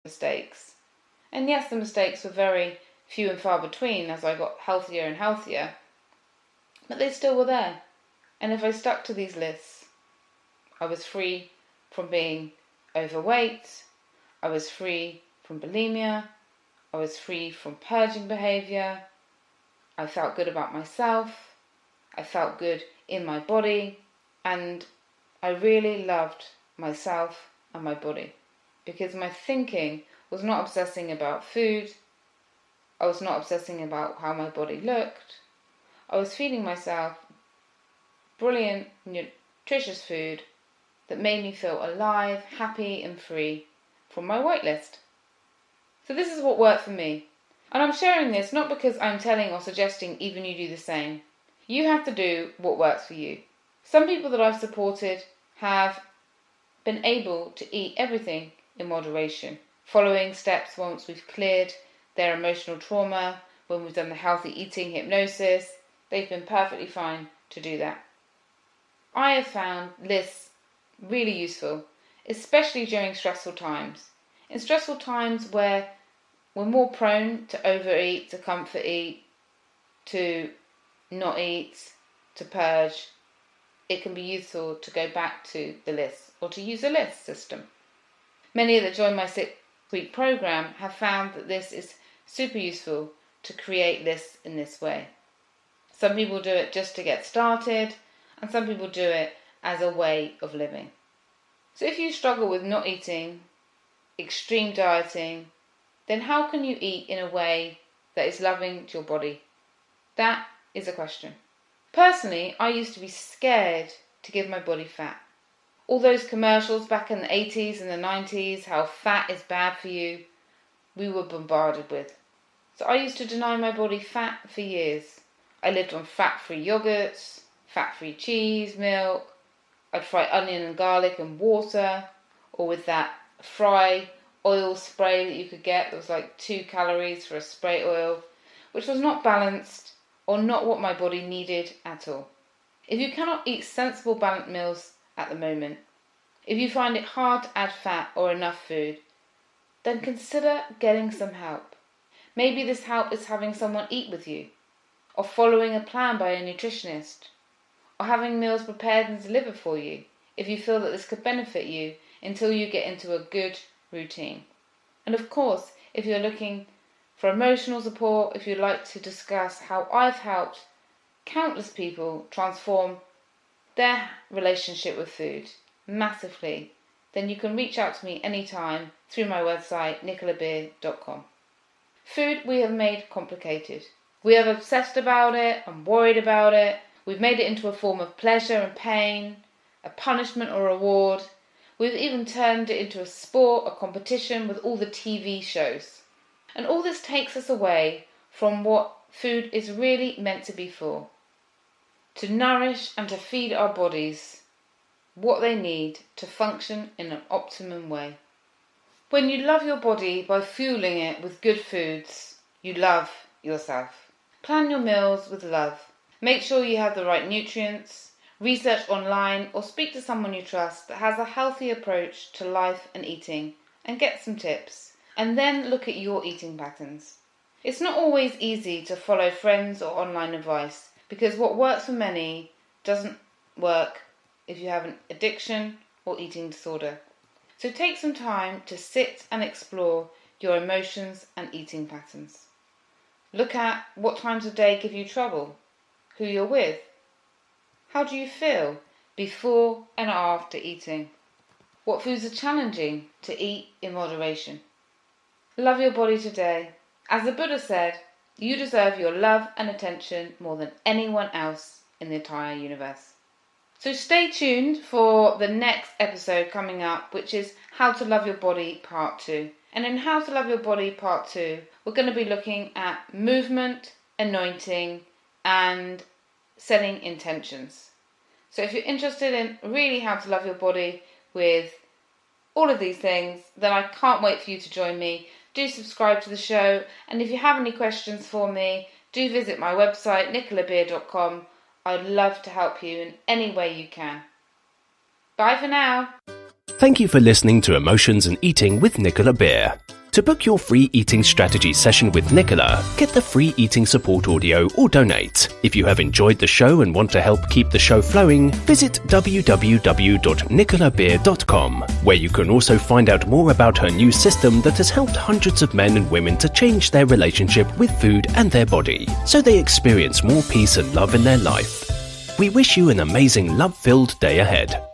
mistakes. And yes, the mistakes were very few and far between as I got healthier and healthier, but they still were there. And if I stuck to these lists, I was free from being overweight, I was free from bulimia, I was free from purging behaviour, I felt good about myself, I felt good in my body, and I really loved myself and my body, because my thinking was not obsessing about food, I was not obsessing about how my body looked, I was feeding myself brilliant, nutritious food that made me feel alive, happy and free from my whitelist. So this is what worked for me. And I'm sharing this not because I'm telling or suggesting even you do the same. You have to do what works for you. Some people that I've supported have been able to eat everything in moderation, following steps once we've cleared their emotional trauma, when we've done the healthy eating hypnosis. They've been perfectly fine to do that. I have found lists really useful, especially during stressful times. In stressful times where we're more prone to overeat, to comfort eat, to not eat, to purge, it can be useful to go back to the list or to use a list system. Many that join my 6-week program have found that this is super useful to create lists in this way. Some people do it just to get started, and some people do it as a way of living. So if you struggle with not eating, extreme dieting, then how can you eat in a way that is loving to your body? That is a question. Personally, I used to be scared to give my body fat. All those commercials back in the 80s and the 90s, how fat is bad for you, we were bombarded with. So I used to deny my body fat for years. I lived on fat-free yogurts, fat-free cheese, milk. I'd fry onion and garlic in water, or with that fry oil spray that you could get that was like 2 calories for a spray oil, which was not balanced or not what my body needed at all. If you cannot eat sensible balanced meals at the moment, if you find it hard to add fat or enough food, then consider getting some help. Maybe this help is having someone eat with you, or following a plan by a nutritionist, or having meals prepared and delivered for you if you feel that this could benefit you until you get into a good routine. And of course, if you're looking for emotional support, if you'd like to discuss how I've helped countless people transform their relationship with food massively, then you can reach out to me anytime through my website nicolabeer.com. Food we have made complicated. We have obsessed about it and worried about it. We've made it into a form of pleasure and pain, a punishment or reward. We've even turned it into a sport, a competition with all the TV shows. And all this takes us away from what food is really meant to be for. To nourish and to feed our bodies what they need to function in an optimum way. When you love your body by fueling it with good foods, you love yourself. Plan your meals with love. Make sure you have the right nutrients. Research online or speak to someone you trust that has a healthy approach to life and eating and get some tips. And then look at your eating patterns. It's not always easy to follow friends or online advice because what works for many doesn't work if you have an addiction or eating disorder. So take some time to sit and explore your emotions and eating patterns. Look at what times of day give you trouble, who you're with. How do you feel before and after eating? What foods are challenging to eat in moderation? Love your body today. As the Buddha said, you deserve your love and attention more than anyone else in the entire universe. So stay tuned for the next episode coming up, which is How to Love Your Body Part 2. And in How to Love Your Body Part 2, we're going to be looking at movement, anointing, and setting intentions. So if you're interested in really how to love your body with all of these things, then I can't wait for you to join me. Do subscribe to the show, and if you have any questions for me, do visit my website nicolabeer.com. I'd love to help you in any way you can. Bye for now. Thank you for listening to Emotions and Eating with Nicola Beer. To book your free eating strategy session with Nicola, get the free eating support audio or donate. If you have enjoyed the show and want to help keep the show flowing, visit www.nicolabeer.com, where you can also find out more about her new system that has helped hundreds of men and women to change their relationship with food and their body, so they experience more peace and love in their life. We wish you an amazing love-filled day ahead.